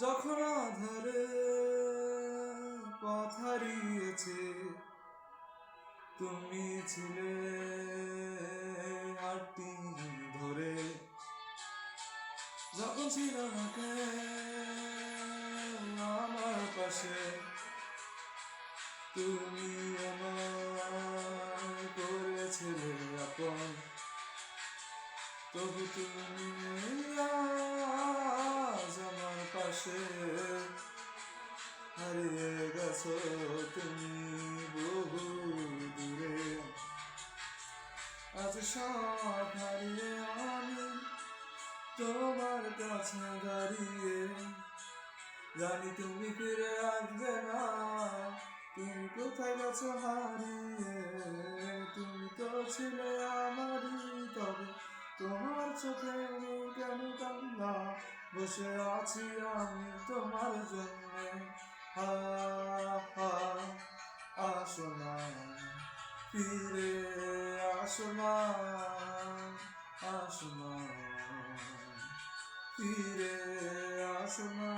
যখন আধারে পথ হারিয়েছে, তুমি ছিলে হাতটি ধরে। যখন ছিল না কেউ আমার পাশে, তুমি আমায় করেছিলে আপন। তবু তুমি আজ আমার পাশে, হারিয়ে গেছো তুমি বহু দূরে। আজ সব হারিয়ে আমি তোমার কাছে দাঁড়িয়ে, জানি তুমি ফিরে আসবে না, তুমি কোথায় গেছো হারিয়ে। তুমি তো ছিলে আমারই, তবে তোমার চোখে কেন কান্না? বসে আছি আমি তোমার জন্যে। হা হা, আসো না, ফিরে আসো না, আসো না, ফিরে আসো না।